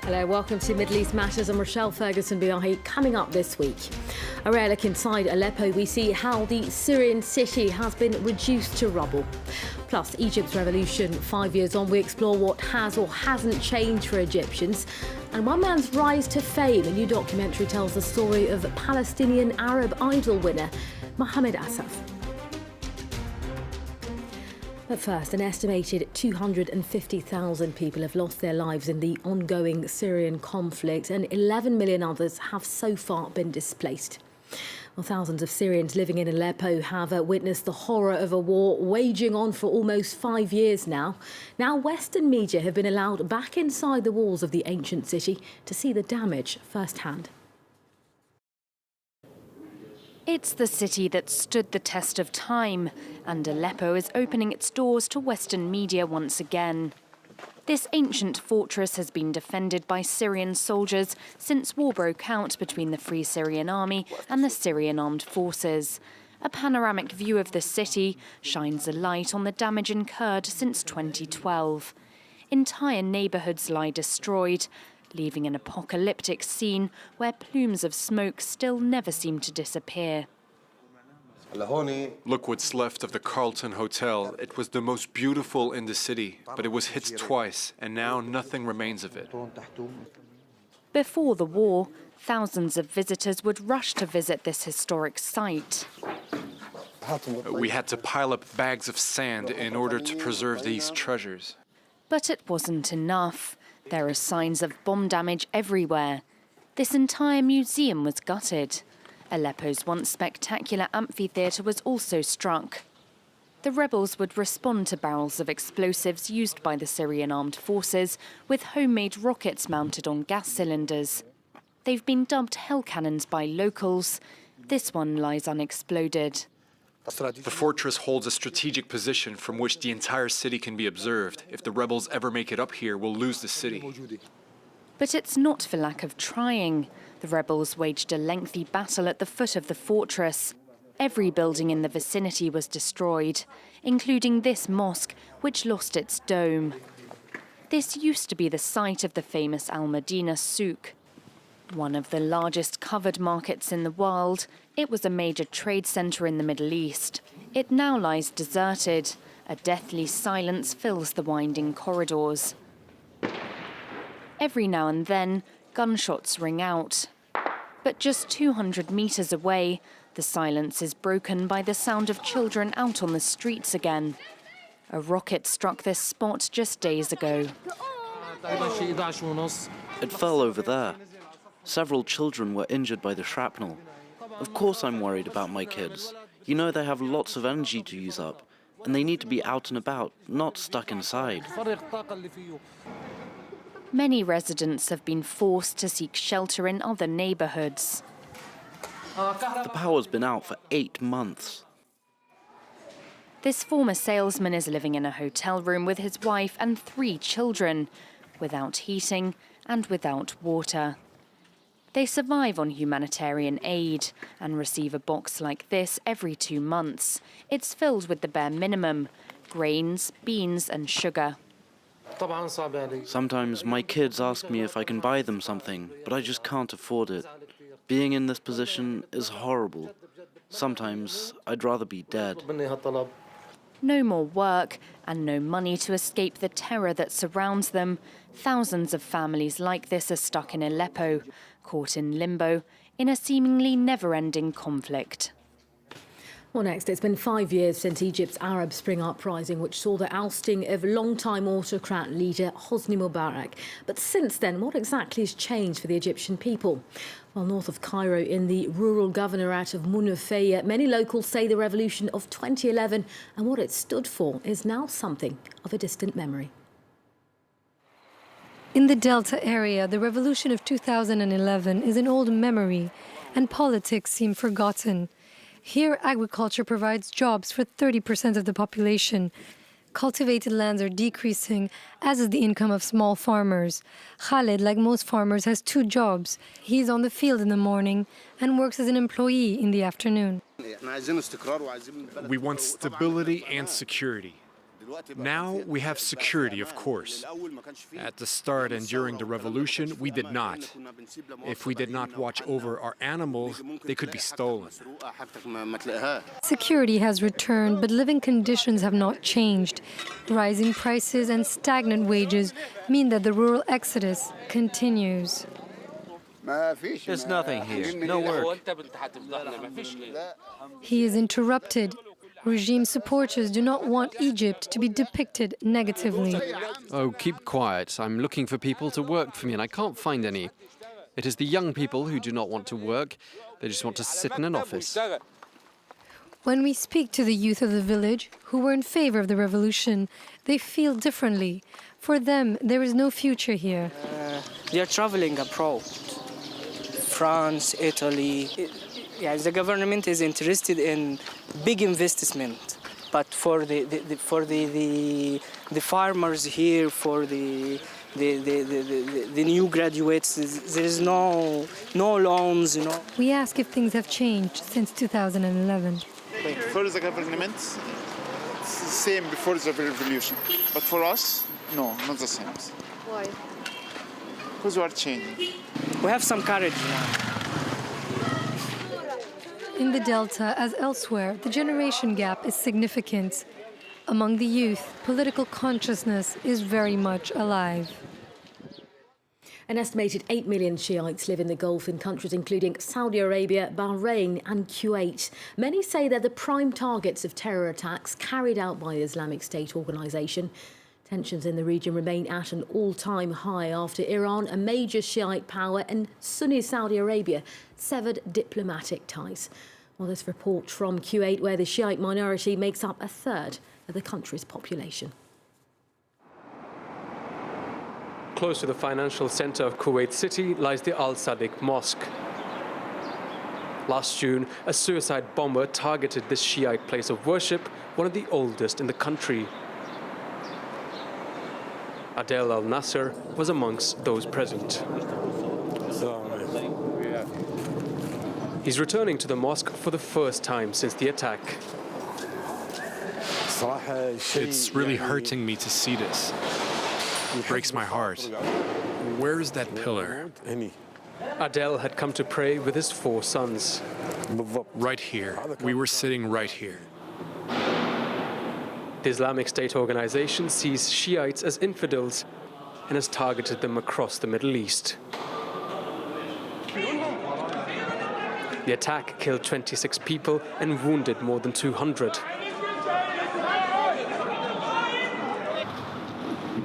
Hello, welcome to Middle East Matters. I'm Rochelle Ferguson-Biahi. Coming up this week, a rare look inside Aleppo, we see how the Syrian city has been reduced to rubble. Plus, Egypt's revolution 5 years on, we explore what has or hasn't changed for Egyptians. And one man's rise to fame. A new documentary tells the story of Palestinian Arab Idol winner Mohammed Assaf. But first, an estimated 250,000 people have lost their lives in the ongoing Syrian conflict, and 11 million others have so far been displaced. Well, thousands of Syrians living in Aleppo have witnessed the horror of a war waging on for almost 5 years now. Now, Western media have been allowed back inside the walls of the ancient city to see the damage firsthand. It's the city that stood the test of time, and Aleppo is opening its doors to Western media once again. This ancient fortress has been defended by Syrian soldiers since war broke out between the Free Syrian Army and the Syrian Armed Forces. A panoramic view of the city shines a light on the damage incurred since 2012. Entire neighbourhoods lie destroyed, leaving an apocalyptic scene where plumes of smoke still never seem to disappear. Look what's left of the Carlton Hotel. It was the most beautiful in the city, but it was hit twice, and now nothing remains of it. Before the war, thousands of visitors would rush to visit this historic site. We had to pile up bags of sand in order to preserve these treasures. But it wasn't enough. There are signs of bomb damage everywhere. This entire museum was gutted. Aleppo's once spectacular amphitheatre was also struck. The rebels would respond to barrels of explosives used by the Syrian armed forces with homemade rockets mounted on gas cylinders. They've been dubbed hell cannons by locals. This one lies unexploded. The fortress holds a strategic position from which the entire city can be observed. If the rebels ever make it up here, we'll lose the city. But it's not for lack of trying. The rebels waged a lengthy battle at the foot of the fortress. Every building in the vicinity was destroyed, including this mosque, which lost its dome. This used to be the site of the famous Al-Madinah souk, one of the largest covered markets in the world. It was a major trade centre in the Middle East. It now lies deserted. A deathly silence fills the winding corridors. Every now and then, gunshots ring out. But just 200 metres away, the silence is broken by the sound of children out on the streets again. A rocket struck this spot just days ago. It fell over there. Several children were injured by the shrapnel. Of course I'm worried about my kids. You know, they have lots of energy to use up, and they need to be out and about, not stuck inside. Many residents have been forced to seek shelter in other neighbourhoods. The power's been out for 8 months. This former salesman is living in a hotel room with his wife and 3 children, without heating and without water. They survive on humanitarian aid and receive a box like this every 2 months. It's filled with the bare minimum: grains, beans and sugar. Sometimes my kids ask me if I can buy them something, but I just can't afford it. Being in this position is horrible. Sometimes I'd rather be dead. No more work and no money to escape the terror that surrounds them. Thousands of families like this are stuck in Aleppo, caught in limbo in a seemingly never-ending conflict. Well, next, it's been 5 years since Egypt's Arab Spring uprising, which saw the ousting of longtime autocrat leader Hosni Mubarak. But since then, what exactly has changed for the Egyptian people? Well, north of Cairo, in the rural governorate of Munafeya, many locals say the revolution of 2011 and what it stood for is now something of a distant memory. In the Delta area, the revolution of 2011 is an old memory, and politics seem forgotten. Here, agriculture provides jobs for 30% of the population. Cultivated lands are decreasing, as is the income of small farmers. Khaled, like most farmers, has 2 jobs. He's on the field in the morning and works as an employee in the afternoon. We want stability and security. Now we have security, of course. At the start and during the revolution, we did not. If we did not watch over our animals, they could be stolen. Security has returned, but living conditions have not changed. Rising prices and stagnant wages mean that the rural exodus continues. There's nothing here, no work. He is interrupted. Regime supporters do not want Egypt to be depicted negatively. Oh, keep quiet. I'm looking for people to work for me and I can't find any. It is the young people who do not want to work. They just want to sit in an office. When we speak to the youth of the village, who were in favor of the revolution, they feel differently. For them, there is no future here. They are traveling abroad. France, Italy. Yeah, the government is interested in big investment, but for the farmers here, for the new graduates, there is no loans, you know. We ask if things have changed since 2011. For the government, it's the same before the revolution, but for us, no, not the same. Why? Because we are changing. We have some courage now. In the Delta, as elsewhere, the generation gap is significant. Among the youth, political consciousness is very much alive. An estimated 8 million Shiites live in the Gulf in countries including Saudi Arabia, Bahrain and Kuwait. Many say they're the prime targets of terror attacks carried out by the Islamic State organisation. Tensions in the region remain at an all-time high after Iran, a major Shiite power, and Sunni Saudi Arabia severed diplomatic ties. Well, this report from Kuwait, where the Shiite minority makes up a third of the country's population. Close to the financial centre of Kuwait City lies the Al Sadiq Mosque. Last June, a suicide bomber targeted this Shiite place of worship, one of the oldest in the country. Adel al-Nasser was amongst those present. He's returning to the mosque for the first time since the attack. It's really hurting me to see this. It breaks my heart. Where's that pillar? Adel had come to pray with his 4 sons. Right here. We were sitting right here. The Islamic State organization sees Shiites as infidels and has targeted them across the Middle East. The attack killed 26 people and wounded more than 200.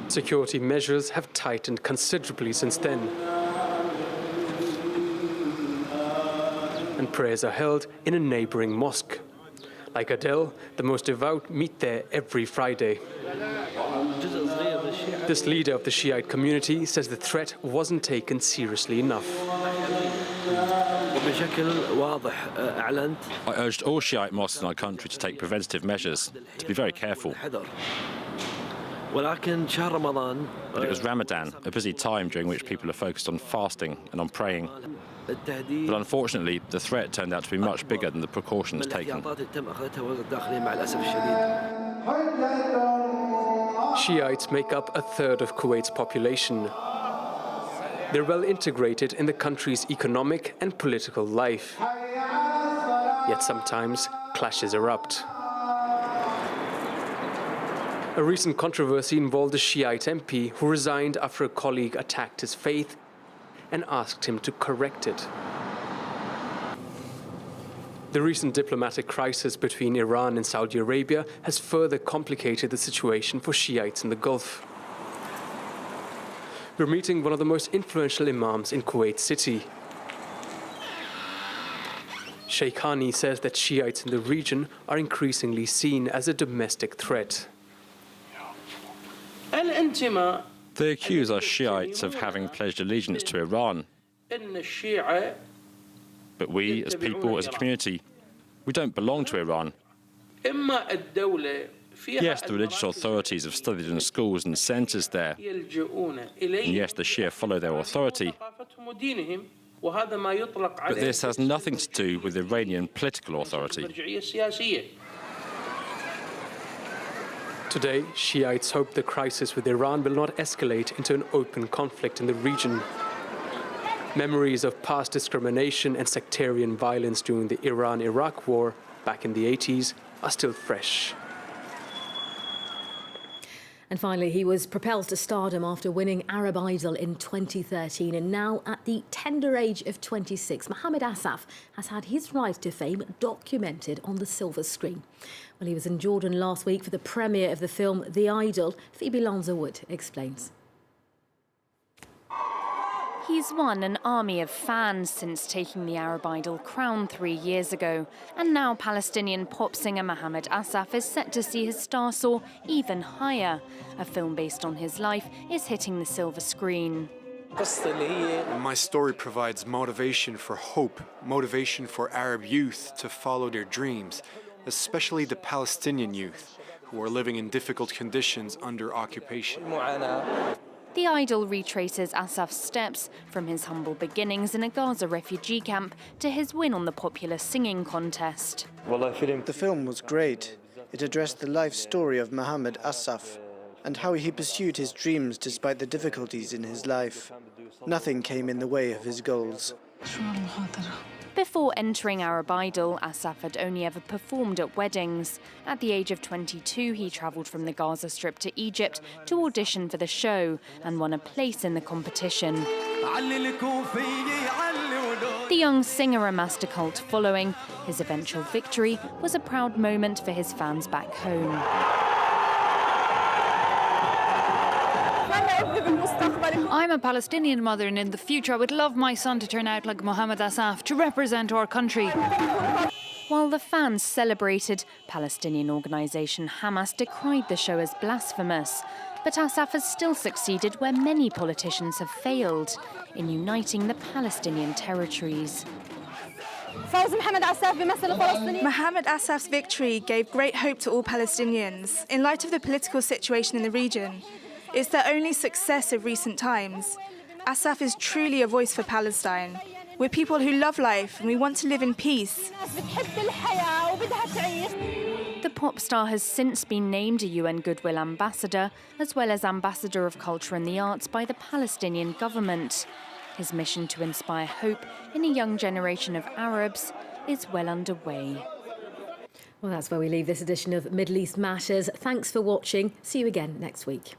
Security measures have tightened considerably since then. And prayers are held in a neighboring mosque. Like Adel, the most devout meet there every Friday. This leader of the Shiite community says the threat wasn't taken seriously enough. I urged all Shiite mosques in our country to take preventative measures, to be very careful. But it was Ramadan, a busy time during which people are focused on fasting and on praying. But unfortunately, the threat turned out to be much bigger than the precautions taken. Shiites make up a third of Kuwait's population. They're well integrated in the country's economic and political life. Yet sometimes clashes erupt. A recent controversy involved a Shiite MP who resigned after a colleague attacked his faith and asked him to correct it. The recent diplomatic crisis between Iran and Saudi Arabia has further complicated the situation for Shiites in the Gulf. We're meeting one of the most influential imams in Kuwait City. Sheikh Hani says that Shiites in the region are increasingly seen as a domestic threat. They accuse us Shiites of having pledged allegiance to Iran. But we, as people, as a community, we don't belong to Iran. Yes, the religious authorities have studied in schools and centres there. And yes, the Shia follow their authority. But this has nothing to do with Iranian political authority. Today, Shiites hope the crisis with Iran will not escalate into an open conflict in the region. Memories of past discrimination and sectarian violence during the Iran-Iraq war back in the 80s are still fresh. And finally, he was propelled to stardom after winning Arab Idol in 2013. And now, at the tender age of 26, Mohammed Assaf has had his rise to fame documented on the silver screen. Well, he was in Jordan last week for the premiere of the film The Idol. Phoebe Lanza-Wood explains. He's won an army of fans since taking the Arab Idol crown 3 years ago. And now Palestinian pop singer Mohammed Assaf is set to see his star soar even higher. A film based on his life is hitting the silver screen. My story provides motivation for hope, motivation for Arab youth to follow their dreams, especially the Palestinian youth who are living in difficult conditions under occupation. The Idol retraces Assaf's steps from his humble beginnings in a Gaza refugee camp to his win on the popular singing contest. The film was great. It addressed the life story of Mohammed Assaf and how he pursued his dreams despite the difficulties in his life. Nothing came in the way of his goals. Before entering Arab Idol, Assaf had only ever performed at weddings. At the age of 22, he travelled from the Gaza Strip to Egypt to audition for the show and won a place in the competition. The young singer amassed a cult following. His eventual victory was a proud moment for his fans back home. I'm a Palestinian mother, and in the future I would love my son to turn out like Mohammed Assaf to represent our country. While the fans celebrated, Palestinian organisation Hamas decried the show as blasphemous. But Assaf has still succeeded where many politicians have failed, in uniting the Palestinian territories. Mohammed Assaf's victory gave great hope to all Palestinians. In light of the political situation in the region, it's the only success of recent times. Assaf is truly a voice for Palestine. We're people who love life and we want to live in peace. The pop star has since been named a UN Goodwill Ambassador, as well as Ambassador of Culture and the Arts by the Palestinian government. His mission to inspire hope in a young generation of Arabs is well underway. Well, that's where we leave this edition of Middle East Matters. Thanks for watching. See you again next week.